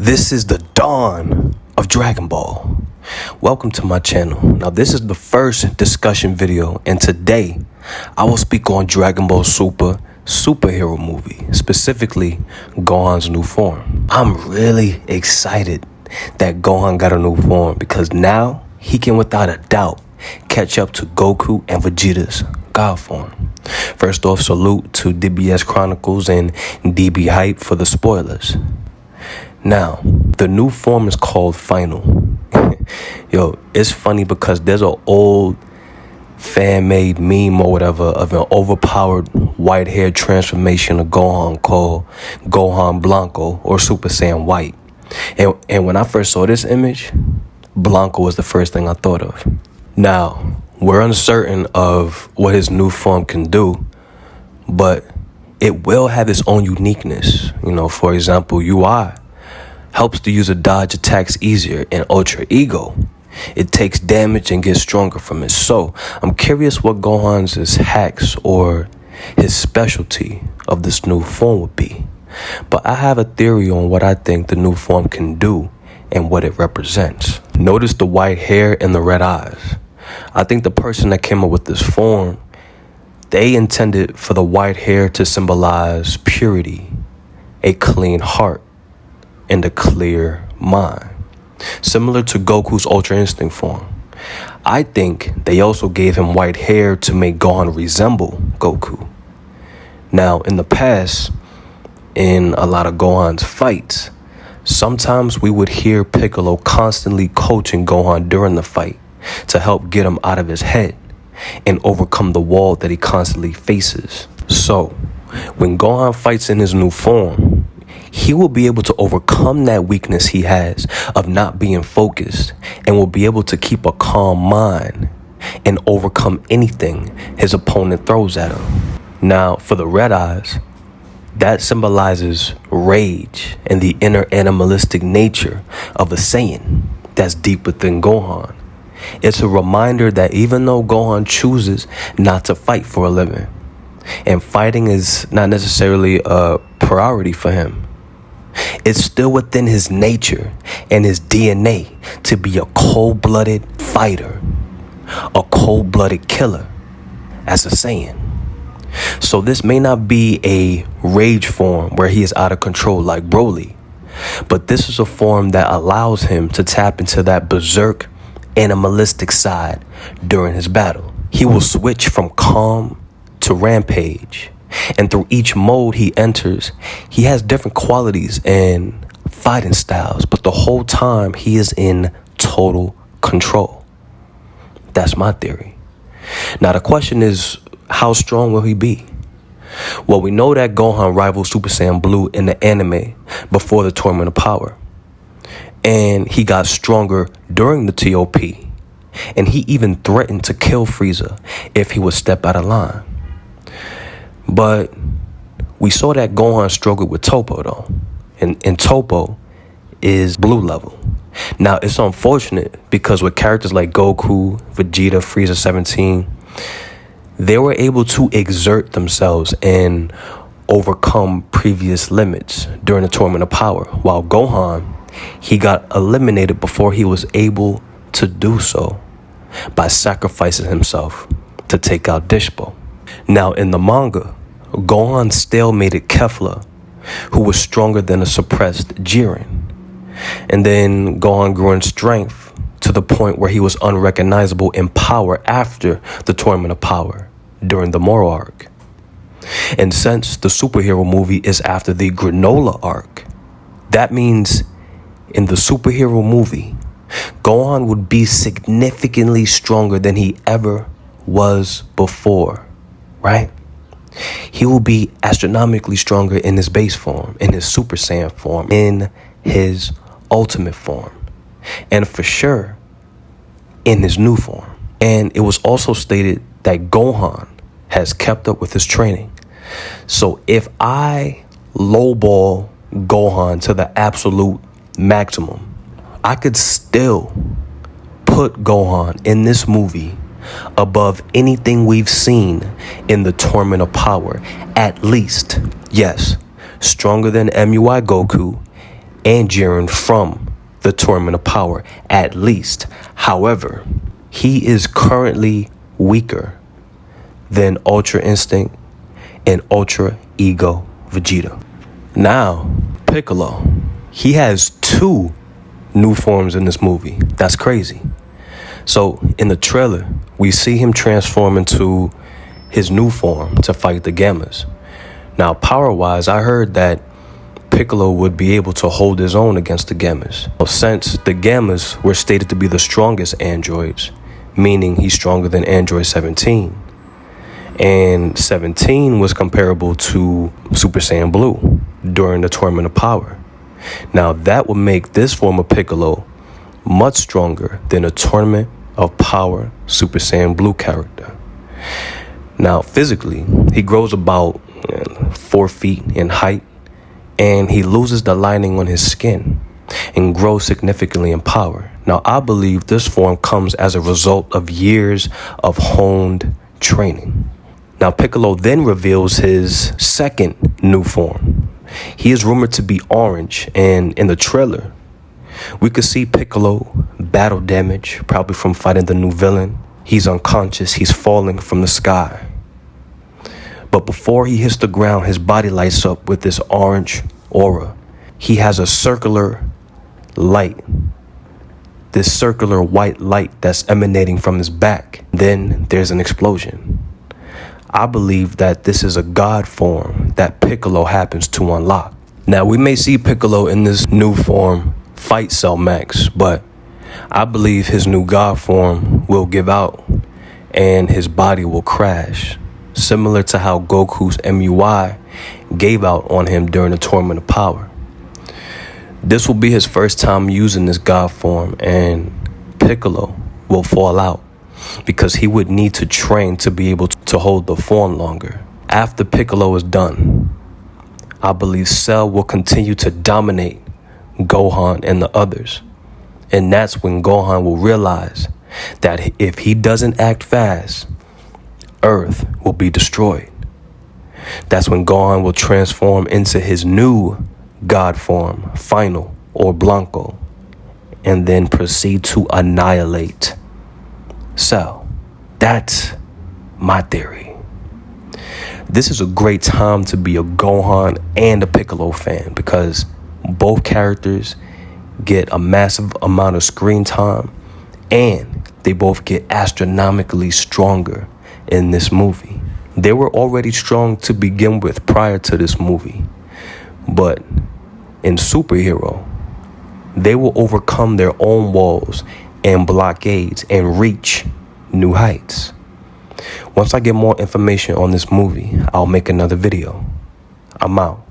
This is the dawn of Dragon Ball. Welcome to my channel. Now this is the first discussion video, and today I will speak on Dragon Ball Super superhero movie, specifically Gohan's new form. I'm really excited that Gohan got a new form because now he can without a doubt catch up to Goku and Vegeta's God form. First off, salute to DBS Chronicles and DB Hype for the spoilers. Now, the new form is called Final. Yo, it's funny because there's an old fan-made meme or whatever of an overpowered white-haired transformation of Gohan called Gohan BLANCO or Super Saiyan White. And when I first saw this image, BLANCO was the first thing I thought of. Now, we're uncertain of what his new form can do, but it will have its own uniqueness. For example, UI helps the user dodge attacks easier, and Ultra Ego, it takes damage and gets stronger from it. So I'm curious what Gohan's hacks or his specialty of this new form would be. But I have a theory on what I think the new form can do and what it represents. Notice the white hair and the red eyes. I think the person that came up with this form, they intended for the white hair to symbolize purity, a clean heart, and a clear mind, similar to Goku's Ultra Instinct form. I think they also gave him white hair to make Gohan resemble Goku. Now, in the past, in a lot of Gohan's fights, sometimes we would hear Piccolo constantly coaching Gohan during the fight to help get him out of his head and overcome the wall that he constantly faces. So, when Gohan fights in his new form, he will be able to overcome that weakness he has of not being focused and will be able to keep a calm mind and overcome anything his opponent throws at him. Now, for the red eyes, that symbolizes rage and the inner animalistic nature of a Saiyan that's deep within Gohan. It's a reminder that even though Gohan chooses not to fight for a living, and fighting is not necessarily a priority for him, it's still within his nature and his DNA to be a cold-blooded fighter, a cold-blooded killer as a Saiyan. So this may not be a rage form where he is out of control like Broly, but this is a form that allows him to tap into that berserk animalistic side during his battle. He will switch from calm to rampage. And through each mode he enters, he has different qualities and fighting styles, but the whole time he is in total control. That's my theory. Now the question is, how strong will he be? Well, we know that Gohan rivals Super Saiyan Blue in the anime before the Tournament of Power. And he got stronger during the TOP. And he even threatened to kill Frieza if he would step out of line. But we saw that Gohan struggled with Toppo though. And Toppo is blue level. Now it's unfortunate because with characters like Goku, Vegeta, Frieza 17, they were able to exert themselves and overcome previous limits during the Tournament of Power. While Gohan, he got eliminated before he was able to do so by sacrificing himself to take out Dishbo. Now, in the manga, Gohan stalemated Kefla, who was stronger than a suppressed Jiren. And then Gohan grew in strength to the point where he was unrecognizable in power after the Tournament of Power during the Moro arc. And since the superhero movie is after the Granola arc, that means in the superhero movie, Gohan would be significantly stronger than he ever was before, right? He will be astronomically stronger in his base form, in his Super Saiyan form, in his ultimate form, and for sure in his new form. And it was also stated that Gohan has kept up with his training. So if I lowball Gohan to the absolute maximum, I could still put Gohan in this movie above anything we've seen in the Tournament of Power. At least, yes, stronger than MUI Goku and Jiren from the Tournament of Power, at least. However, he is currently weaker than Ultra Instinct and Ultra Ego Vegeta. Now, Piccolo, he has 2 new forms in this movie. That's crazy. So in the trailer, we see him transform into his new form to fight the Gammas. Now, power-wise, I heard that Piccolo would be able to hold his own against the Gammas. Since the Gammas were stated to be the strongest androids, meaning he's stronger than Android 17. And 17 was comparable to Super Saiyan Blue during the Tournament of Power. Now, that would make this form of Piccolo much stronger than a Tournament of Power Super Saiyan Blue character. Now, physically, he grows about 4 feet in height, and he loses the lining on his skin and grows significantly in power. Now, I believe this form comes as a result of years of honed training. Now, Piccolo then reveals his second new form. He is rumored to be orange, and in the trailer, we could see Piccolo battle damage, probably from fighting the new villain. He's unconscious, he's falling from the sky. But before he hits the ground, his body lights up with this orange aura. He has a circular light, this circular white light that's emanating from his back. Then there's an explosion. I believe that this is a god form that Piccolo happens to unlock. Now, we may see Piccolo in this new form fight Cell Max, but I believe his new god form will give out and his body will crash, similar to how Goku's MUI gave out on him during the Tournament of Power. This will be his first time using this god form, and Piccolo will fall out because he would need to train to be able to hold the form longer. After Piccolo is done, I believe Cell will continue to dominate Gohan and the others. And that's when Gohan will realize that if he doesn't act fast, Earth will be destroyed. That's when Gohan will transform into his new god form, Final or Blanco, and then proceed to annihilate Cell. That's my theory. This is a great time to be a Gohan and a Piccolo fan because both characters get a massive amount of screen time and they both get astronomically stronger in this movie. They were already strong to begin with prior to this movie, but in Superhero, they will overcome their own walls and blockades and reach new heights. Once I get more information on this movie, I'll make another video. I'm out.